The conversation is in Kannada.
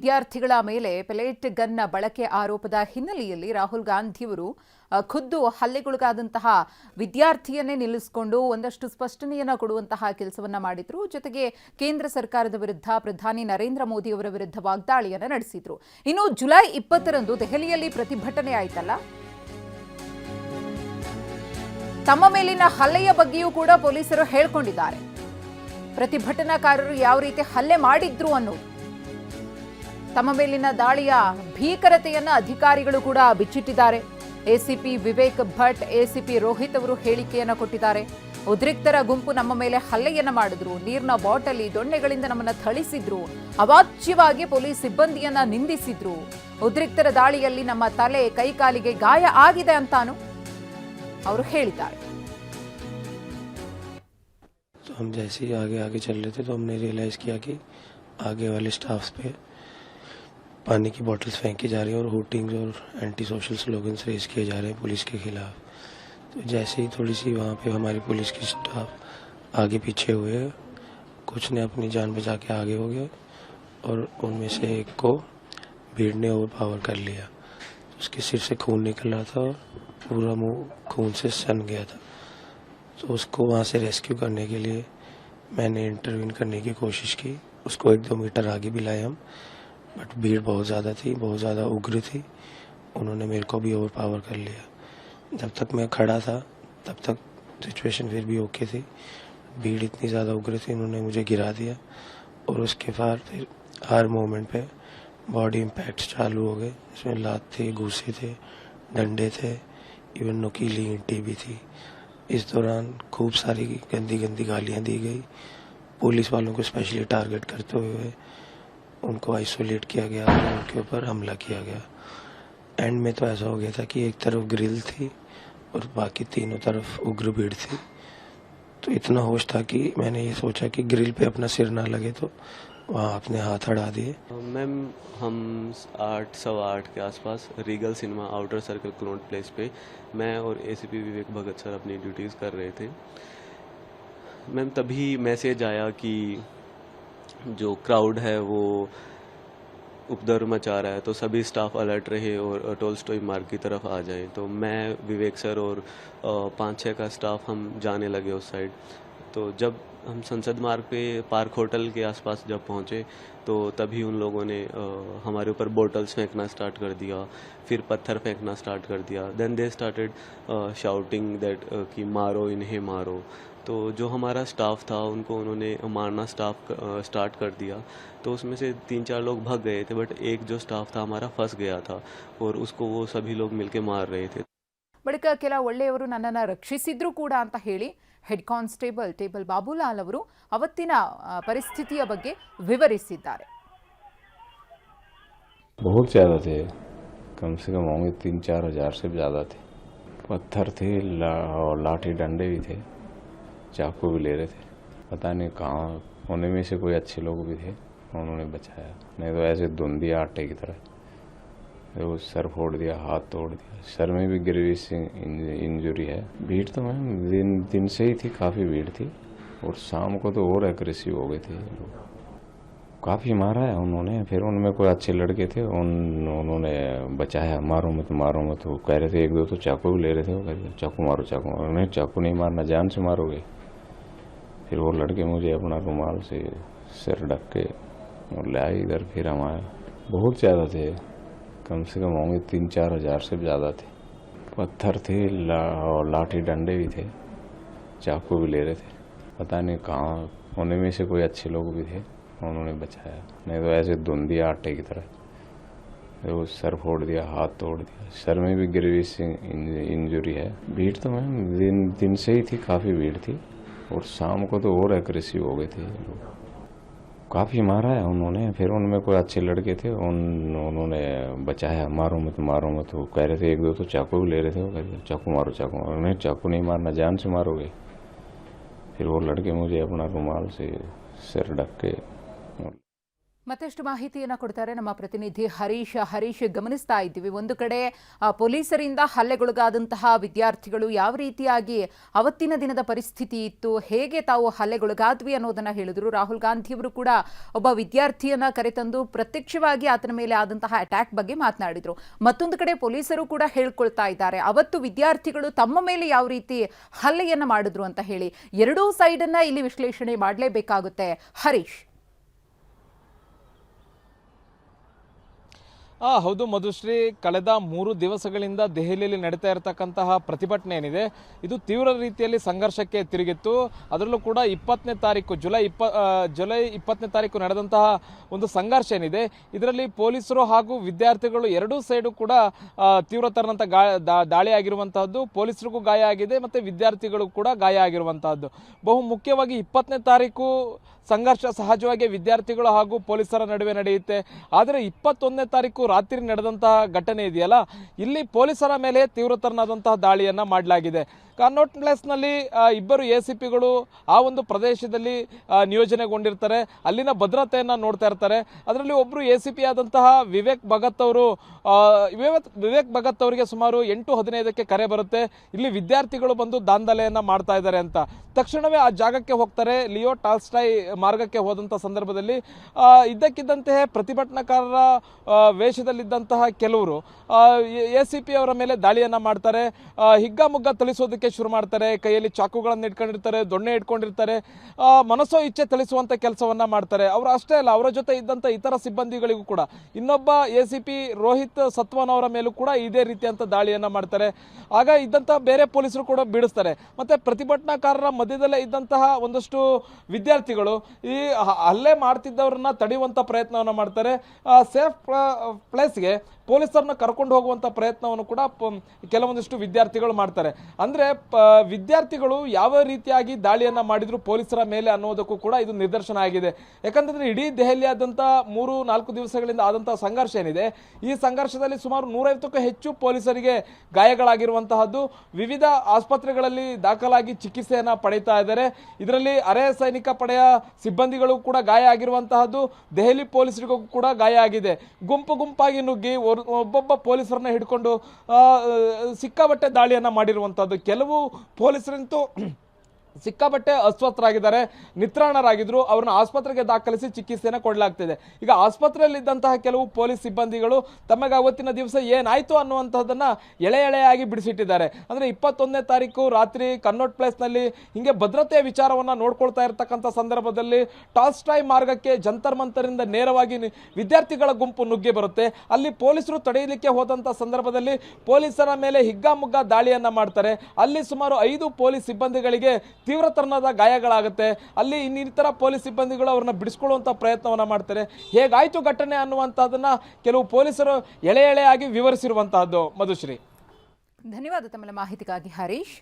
ವಿದ್ಯಾರ್ಥಿಗಳ ಮೇಲೆ ಪೆಲೆಟ್ ಗನ್ನ ಬಳಕೆ ಆರೋಪದ ಹಿನ್ನೆಲೆಯಲ್ಲಿ ರಾಹುಲ್ ಗಾಂಧಿಯವರು ಖುದ್ದು ಹಲ್ಲೆಗೊಳಗಾದಂತಹ ವಿದ್ಯಾರ್ಥಿಯನ್ನೇ ನಿಲ್ಲಿಸಿಕೊಂಡು ಒಂದಷ್ಟು ಸ್ಪಷ್ಟನೆಯನ್ನು ಕೊಡುವಂತಹ ಕೆಲಸವನ್ನ ಮಾಡಿದ್ರು. ಜೊತೆಗೆ ಕೇಂದ್ರ ಸರ್ಕಾರದ ವಿರುದ್ಧ ಪ್ರಧಾನಿ ನರೇಂದ್ರ ಮೋದಿ ಅವರ ವಿರುದ್ಧ ವಾಗ್ದಾಳಿಯನ್ನು ನಡೆಸಿದ್ರು. ಇನ್ನು ಜುಲೈ 20ರಂದು ದೆಹಲಿಯಲ್ಲಿ ಪ್ರತಿಭಟನೆ ಆಯ್ತಲ್ಲ, ತಮ್ಮ ಮೇಲಿನ ಹಲ್ಲೆಯ ಬಗ್ಗೆಯೂ ಕೂಡ ಪೊಲೀಸರು ಹೇಳಿಕೊಂಡಿದ್ದಾರೆ. ಪ್ರತಿಭಟನಾಕಾರರು ಯಾವ ರೀತಿ ಹಲ್ಲೆ ಮಾಡಿದ್ರು ಅನ್ನೋದು, ತಮ್ಮ ಮೇಲಿನ ದಾಳಿಯ ಭೀಕರತೆಯನ್ನು ಅಧಿಕಾರಿಗಳು ಕೂಡ ಬಿಚ್ಚಿಟ್ಟಿದ್ದಾರೆ. ಎಸಿಪಿ ವಿವೇಕ್ ಭಟ್, ಎಸಿಪಿ ರೋಹಿತ್ ಅವರು ಹೇಳಿಕೆಯನ್ನು ಕೊಟ್ಟಿದ್ದಾರೆ. ಉದ್ರಿಕ್ತರ ಗುಂಪು ನಮ್ಮ ಮೇಲೆ ಹಲ್ಲೆಯನ್ನ ಮಾಡಿದ್ರು, ನೀರಿನ ಬಾಟಲಿ ದೊಣ್ಣೆಗಳಿಂದ ನಮ್ಮನ್ನ ಥಳಿಸಿದ್ರು, ಅವಾಚ್ಯವಾಗಿ ಪೊಲೀಸ್ ಸಿಬ್ಬಂದಿಯನ್ನ ನಿಂದಿಸಿದ್ರು. ಉದ್ರಿಕ್ತರ ದಾಳಿಯಲ್ಲಿ ನಮ್ಮ ತಲೆ ಕೈಕಾಲಿಗೆ ಗಾಯ ಆಗಿದೆ ಅಂತಾನು ಅವರು ಹೇಳಿದ್ದಾರೆ. तो हम जैसे ही आगे आगे चल रहे थे तो हमने रियलाइज किया कि आगे वाले स्टाफ्स पे पानी की बोतल्स फेंकी जा रही हैं और हुटिंग्स और एंटी सोशल स्लोगन्स रेज किए जा रहे हैं पुलिस के खिलाफ। तो जैसे ही थोड़ी सी वहाँ पे हमारी पुलिस की स्टाफ आगे पीछे हुए, कुछ ने अपनी जान बचा के आगे हो गए और उनमें से एक को भीड़ ने ओवर पावर कर लिया। उसके सिर से खून निकल रहा था और पूरा मुंह खून से सन गया था। तो उसको वहाँ से रेस्क्यू करने के लिए मैंने इंटरवीन करने की कोशिश की। उसको 1-2 मीटर आगे भी लाए हम, बट भीड़ बहुत ज़्यादा थी, बहुत ज़्यादा उग्र थी। उन्होंने मेरे को भी ओवर पावर कर लिया। जब तक मैं खड़ा था तब तक सिचुएशन फिर भी ओके थी। भीड़ इतनी ज़्यादा उग्र थी, उन्होंने मुझे गिरा दिया और उसके बाद फिर हर मोमेंट पे बॉडी इम्पैक्ट्स चालू हो गए। इसमें लात थे, घूसे थे, डंडे थे, इवन नुकीली ईंटें भी थी। इस दौरान खूब सारी गंदी गंदी गालियाँ दी गई। पुलिस वालों को स्पेशली टारगेट करते हुए उनको आइसोलेट किया गया और उनके ऊपर हमला किया गया। एंड में तो ऐसा हो गया था कि एक तरफ ग्रिल थी और बाकी तीनों तरफ उग्र भीड़ थी। तो इतना होश था कि मैंने ये सोचा कि ग्रिल पे अपना सिर ना लगे, तो वहाँ अपने हाथ अड़ा दिए। मैम, हम 8 सवा 8 के आसपास Regal cinema outer circle clone place पे मैं और एसीपी विवेक भगत सर अपनी ड्यूटीज़ कर रहे थे। मैम, तभी मैसेज आया कि जो क्राउड है वो उपद्रव मचा रहा है, तो सभी स्टाफ अलर्ट रहे और टोल्स्टॉय मार्ग की तरफ आ जाए। तो मैं, विवेक सर और 5-6 का स्टाफ हम जाने लगे उस साइड। तो जब हम संसद मार्ग पे पार्क होटल के आसपास जब पहुँचे तो तभी उन लोगों ने हमारे ऊपर बोटल्स फेंकना स्टार्ट कर दिया, फिर पत्थर फेंकना स्टार्ट कर दिया। Then they started shouting that कि मारो इन्हें मारो। तो जो हमारा स्टाफ था उनको उन्होंने मारना स्टार्ट कर दिया। तो उसमें से 3-4 लोग भाग गए थे, बट एक जो स्टाफ था हमारा फंस गया था और उसको वो सभी लोग मिलके मार रहे थे। ಬಳಿಕ ಕೆಲ ಒಳ್ಳೆಯವರು ನನ್ನನ್ನು ರಕ್ಷಿಸಿದ್ರು ಕೂಡ ಅಂತ ಹೇಳಿ ಹೆಡ್ ಕಾನ್ಸ್ಟೇಬಲ್ ಟೇಬಲ್ ಬಾಬುಲಾಲ್ ಅವರು ಅವತ್ತಿನ ಪರಿಸ್ಥಿತಿಯ ಬಗ್ಗೆ ವಿವರಿಸಿದ್ದಾರೆ. बहुत ज़्यादा थे, कम से कम होंगे 3-4 हज़ार से ज़्यादा थे। पत्थर थे और लाठी डंडे भी थे, चाकू भी ले रहे थे। पता नहीं कहाँ, उन्हीं में से कोई अच्छे लोग भी थे, उन्होंने बचाया। नहीं तो ऐसे धुन दिया आटे की तरह, वो सर फोड़ दिया, हाथ तोड़ दिया। सर में भी ग्रेवियस इंजरी है। भीड़ तो मैम दिन से ही थी, काफ़ी भीड़ थी और शाम को तो और एग्रेसिव हो गए थे लोग। काफ़ी मारा है उन्होंने। फिर उनमें कोई अच्छे लड़के थे, उन्होंने बचाया, मारो मत मारो मत। वो कह रहे थे, 1-2 तो चाकू भी ले रहे थे। वो कह रहे थे चाकू मारो चाकू मारो। नहीं, चाकू नहीं मारना, जान से मारोगे। फिर वो लड़के मुझे अपना रुमाल से सिर ढक के और ले आए इधर। फिर हम आए, बहुत ज़्यादा थे, कम से कम होंगे 3-4 हज़ार से ज़्यादा थे। पत्थर थे और लाठी डंडे भी थे, चाकू भी ले रहे थे। पता नहीं कहाँ, उन्हीं में से कोई अच्छे लोग भी थे, उन्होंने बचाया। नहीं तो ऐसे धुन दिया आटे की तरह, वो सर फोड़ दिया, हाथ तोड़ दिया। सर में भी ग्रेवियस इंजरी है। भीड़ तो मैम दिन से ही थी, काफ़ी भीड़ थी और शाम को तो और एग्रेसिव हो गए थे लोग। काफ़ी मारा है उन्होंने। फिर उनमें कोई अच्छे लड़के थे, उन्होंने बचाया, मारो मत मारो मत। वो कह रहे थे, 1-2 तो चाकू भी ले रहे थे। वो कह रहे थे चाकू मारो चाकू मारो। नहीं, चाकू नहीं मारना, जान से मारोगे। फिर वो लड़के मुझे अपना रुमाल से सिर ढक के ಮತ್ತಷ್ಟು ಮಾಹಿತಿಯನ್ನು ಕೊಡ್ತಾರೆ ನಮ್ಮ ಪ್ರತಿನಿಧಿ ಹರೀಶ್ ಗಮನಿಸ್ತಾ ಇದ್ದೀವಿ. ಒಂದು ಕಡೆ ಪೊಲೀಸರಿಂದ ಹಲ್ಲೆಗೊಳಗಾದಂತಹ ವಿದ್ಯಾರ್ಥಿಗಳು ಯಾವ ರೀತಿಯಾಗಿ ಅವತ್ತಿನ ದಿನದ ಪರಿಸ್ಥಿತಿ ಇತ್ತು, ಹೇಗೆ ತಾವು ಹಲ್ಲೆಗೊಳಗಾದ್ವಿ ಅನ್ನೋದನ್ನ ಹೇಳಿದ್ರು. ರಾಹುಲ್ ಗಾಂಧಿಯವರು ಕೂಡ ಒಬ್ಬ ವಿದ್ಯಾರ್ಥಿಯನ್ನ ಕರೆತಂದು ಪ್ರತ್ಯಕ್ಷವಾಗಿ ಆತನ ಮೇಲೆ ಆದಂತಹ ಅಟ್ಯಾಕ್ ಬಗ್ಗೆ ಮಾತನಾಡಿದ್ರು. ಮತ್ತೊಂದು ಕಡೆ ಪೊಲೀಸರು ಕೂಡ ಹೇಳ್ಕೊಳ್ತಾ ಇದ್ದಾರೆ ಅವತ್ತು ವಿದ್ಯಾರ್ಥಿಗಳು ತಮ್ಮ ಮೇಲೆ ಯಾವ ರೀತಿ ಹಲ್ಲೆಯನ್ನ ಮಾಡಿದ್ರು ಅಂತ ಹೇಳಿ. ಎರಡೂ ಸೈಡನ್ನ ಇಲ್ಲಿ ವಿಶ್ಲೇಷಣೆ ಮಾಡಲೇಬೇಕಾಗುತ್ತೆ. ಹರೀಶ್. ಹೌದು ಮಧುಶ್ರೀ, ಕಳೆದ 3 ದಿವಸಗಳಿಂದ ದೆಹಲಿಯಲ್ಲಿ ನಡೀತಾ ಇರತಕ್ಕಂತಹ ಪ್ರತಿಭಟನೆ ಏನಿದೆ ಇದು ತೀವ್ರ ರೀತಿಯಲ್ಲಿ ಸಂಘರ್ಷಕ್ಕೆ ತಿರುಗಿತ್ತು. ಅದರಲ್ಲೂ ಕೂಡ 20ನೇ ತಾರೀಕು ಜುಲೈ 20ನೇ ತಾರೀಕು ನಡೆದಂತಹ ಒಂದು ಸಂಘರ್ಷ ಏನಿದೆ ಇದರಲ್ಲಿ ಪೊಲೀಸರು ಹಾಗೂ ವಿದ್ಯಾರ್ಥಿಗಳು ಎರಡೂ ಸೈಡು ಕೂಡ ತೀವ್ರತರನಂತ ದಾಳಿ ಆಗಿರುವಂತಹದ್ದು. ಪೊಲೀಸರಿಗೂ ಗಾಯ ಆಗಿದೆ ಮತ್ತು ವಿದ್ಯಾರ್ಥಿಗಳು ಕೂಡ ಗಾಯ ಆಗಿರುವಂತಹದ್ದು. ಬಹು ಮುಖ್ಯವಾಗಿ 20ನೇ ತಾರೀಕು ಸಂಘರ್ಷ ಸಹಜವಾಗಿ ವಿದ್ಯಾರ್ಥಿಗಳು ಹಾಗೂ ಪೊಲೀಸರ ನಡುವೆ ನಡೆಯುತ್ತೆ. ಆದರೆ 21ನೇ ತಾರೀಕು ರಾತ್ರಿ ನಡೆದಂತಹ ಘಟನೆ ಇದೆಯಲ್ಲ, ಇಲ್ಲಿ ಪೊಲೀಸರ ಮೇಲೆ ತೀವ್ರತರನಾದಂತಹ ದಾಳಿಯನ್ನ ಮಾಡಲಾಗಿದೆ. ಕನ್ನೌಟ್ ಪ್ಲೇಸ್ನಲ್ಲಿ ಇಬ್ಬರು ಎಸಿಪಿಗಳು ಆ ಒಂದು ಪ್ರದೇಶದಲ್ಲಿ ನಿಯೋಜನೆಗೊಂಡಿರ್ತಾರೆ, ಅಲ್ಲಿನ ಭದ್ರತೆಯನ್ನು ನೋಡ್ತಾ ಇರ್ತಾರೆ. ಅದರಲ್ಲಿ ಒಬ್ಬರು ಎಸಿಪಿ ಆದಂತಹ ವಿವೇಕ್ ಭಗತ್ ಅವರಿಗೆ ಸುಮಾರು 8:15ಕ್ಕೆ ಕರೆ ಬರುತ್ತೆ, ಇಲ್ಲಿ ವಿದ್ಯಾರ್ಥಿಗಳು ಬಂದು ದಾಂಧಲೆಯನ್ನು ಮಾಡ್ತಾ ಇದ್ದಾರೆ ಅಂತ. ತಕ್ಷಣವೇ ಆ ಜಾಗಕ್ಕೆ ಹೋಗ್ತಾರೆ. ಲಿಯೋ ಟಾಲ್ಸ್ಟಾಯ್ ಮಾರ್ಗಕ್ಕೆ ಹೋದಂಥ ಸಂದರ್ಭದಲ್ಲಿ ಇದ್ದಕ್ಕಿದ್ದಂತೆ ಪ್ರತಿಭಟನಾಕಾರರ ವೇಷದಲ್ಲಿದ್ದಂತಹ ಕೆಲವರು ಎಸಿಪಿ ಅವರ ಮೇಲೆ ದಾಳಿಯನ್ನು ಮಾಡ್ತಾರೆ. ಹಿಗ್ಗಾಮುಗ್ಗ ಥಳಿಸೋದಕ್ಕೆ ಶುರು ಮಾಡ್ತಾರೆ. ಕೈಯಲ್ಲಿ ಚಾಕುಗಳನ್ನು ಇಟ್ಕೊಂಡಿರ್ತಾರೆ, ದೊಣ್ಣೆ ಇಟ್ಕೊಂಡಿರ್ತಾರೆ, ಮನಸ್ಸೋ ಇಚ್ಛೆ ಥಳಿಸುವಂತ ಕೆಲಸವನ್ನ ಮಾಡ್ತಾರೆ. ಅವರು ಅಷ್ಟೇ ಅಲ್ಲ, ಅವರ ಜೊತೆ ಇದ್ದಂತ ಇತರ ಸಿಬ್ಬಂದಿಗಳಿಗೂ ಕೂಡ, ಇನ್ನೊಬ್ಬ ಎಸಿಪಿ ರೋಹಿತ್ ಸತ್ವನ್ ಅವರ ಮೇಲೂ ಕೂಡ ಇದೇ ರೀತಿಯಂತ ದಾಳಿಯನ್ನ ಮಾಡ್ತಾರೆ. ಆಗ ಇದ್ದಂತ ಬೇರೆ ಪೊಲೀಸರು ಕೂಡ ಬೀಳಿಸ್ತಾರೆ. ಮತ್ತೆ ಪ್ರತಿಭಟನಾಕಾರರ ಮಧ್ಯದಲ್ಲೇ ಇದ್ದಂತಹ ಒಂದಷ್ಟು ವಿದ್ಯಾರ್ಥಿಗಳು ಈ ಹಲ್ಲೆ ಮಾಡ್ತಿದ್ದವರನ್ನ ತಡೆಯುವಂತ ಪ್ರಯತ್ನವನ್ನ ಮಾಡ್ತಾರೆ. ಸೇಫ್ ಪ್ಲೇಸ್ಗೆ ಪೊಲೀಸರನ್ನ ಕರ್ಕೊಂಡು ಹೋಗುವಂತ ಪ್ರಯತ್ನವನ್ನು ಕೂಡ ಕೆಲವೊಂದಿಷ್ಟು ವಿದ್ಯಾರ್ಥಿಗಳು ಮಾಡ್ತಾರೆ. ಅಂದ್ರೆ ವಿದ್ಯಾರ್ಥಿಗಳು ಯಾವ ರೀತಿಯಾಗಿ ದಾಳಿಯನ್ನ ಮಾಡಿದ್ರು ಪೊಲೀಸರ ಮೇಲೆ ಅನ್ನೋದಕ್ಕೂ ಕೂಡ ಇದು ನಿದರ್ಶನ ಆಗಿದೆ. ಯಾಕಂತಂದ್ರೆ ಇಡೀ ದೆಹಲಿಯಾದಂಥ 3-4 ದಿವಸಗಳಿಂದ ಆದಂತಹ ಸಂಘರ್ಷ ಏನಿದೆ, ಈ ಸಂಘರ್ಷದಲ್ಲಿ ಸುಮಾರು 150ಕ್ಕೂ ಹೆಚ್ಚು ಪೊಲೀಸರಿಗೆ ಗಾಯಗಳಾಗಿರುವಂತಹದ್ದು. ವಿವಿಧ ಆಸ್ಪತ್ರೆಗಳಲ್ಲಿ ದಾಖಲಾಗಿ ಚಿಕಿತ್ಸೆಯನ್ನ ಪಡೀತಾ ಇದ್ದಾರೆ. ಇದರಲ್ಲಿ ಅರೆ ಸೈನಿಕ ಪಡೆಯ ಸಿಬ್ಬಂದಿಗಳು ಕೂಡ ಗಾಯ ಆಗಿರುವಂತಹದ್ದು. ದೆಹಲಿ ಪೊಲೀಸರಿಗೂ ಕೂಡ ಗಾಯ ಆಗಿದೆ. ಗುಂಪಾಗಿ ನುಗ್ಗಿ ಒಬ್ಬೊಬ್ಬ ಪೊಲೀಸರನ್ನ ಹಿಡ್ಕೊಂಡು ಸಿಕ್ಕಾಬಟ್ಟೆ ದಾಳಿಯನ್ನ ಮಾಡಿರುವಂತಹದ್ದು. ಕೆಲವು ಪೊಲೀಸರಂತೂ ಸಿಕ್ಕಾಬಟ್ಟೆ ಅಸ್ವಸ್ಥರಾಗಿದ್ದಾರೆ, ನಿತ್ರಾಣರಾಗಿದ್ರು. ಅವ್ರನ್ನ ಆಸ್ಪತ್ರೆಗೆ ದಾಖಲಿಸಿ ಚಿಕಿತ್ಸೆಯನ್ನು ಕೊಡಲಾಗ್ತಿದೆ. ಈಗ ಆಸ್ಪತ್ರೆಯಲ್ಲಿದ್ದಂತಹ ಕೆಲವು ಪೊಲೀಸ್ ಸಿಬ್ಬಂದಿಗಳು ತಮಗೆ ಅವತ್ತಿನ ದಿವಸ ಏನಾಯ್ತು ಅನ್ನುವಂಥದ್ದನ್ನ ಎಳೆಯಾಗಿ ಬಿಡಿಸಿಟ್ಟಿದ್ದಾರೆ. ಅಂದ್ರೆ 21ನೇ ತಾರೀಕು ರಾತ್ರಿ ಕನ್ನೌಟ್ ಪ್ಲೇಸ್ನಲ್ಲಿ ಹಿಂಗೆ ಭದ್ರತೆಯ ವಿಚಾರವನ್ನ ನೋಡ್ಕೊಳ್ತಾ ಇರತಕ್ಕಂಥ ಸಂದರ್ಭದಲ್ಲಿ ಟಾಲ್ಸ್ಟಾಯ್ ಮಾರ್ಗಕ್ಕೆ ಜಂತರ್ ಮಂತರಿಂದ ನೇರವಾಗಿ ವಿದ್ಯಾರ್ಥಿಗಳ ಗುಂಪು ನುಗ್ಗಿ ಬರುತ್ತೆ. ಅಲ್ಲಿ ಪೊಲೀಸರು ತಡೆಯಲಿಕ್ಕೆ ಹೋದಂತ ಸಂದರ್ಭದಲ್ಲಿ ಪೊಲೀಸರ ಮೇಲೆ ಹಿಗ್ಗಾಮುಗ್ಗಾ ದಾಳಿಯನ್ನ ಮಾಡ್ತಾರೆ. ಅಲ್ಲಿ ಸುಮಾರು 5 ಪೊಲೀಸ್ ಸಿಬ್ಬಂದಿಗಳಿಗೆ ತೀವ್ರತರನಾದ ಗಾಯಗಳಾಗುತ್ತೆ. ಅಲ್ಲಿ ಇನ್ನಿತರ ಪೊಲೀಸ್ ಸಿಬ್ಬಂದಿಗಳು ಅವ್ರನ್ನ ಬಿಡಿಸ್ಕೊಳ್ಳುವಂತ ಪ್ರಯತ್ನವನ್ನ ಮಾಡ್ತಾರೆ. ಹೇಗಾಯ್ತು ಘಟನೆ ಅನ್ನುವಂಥದ್ದನ್ನ ಕೆಲವು ಪೊಲೀಸರು ಎಳೆಯಾಗಿ ವಿವರಿಸಿರುವಂತಹದ್ದು. ಮಧುಶ್ರೀ, ಧನ್ಯವಾದ ತಮ್ಮ ಮಾಹಿತಿಗಾಗಿ ಹರೀಶ್.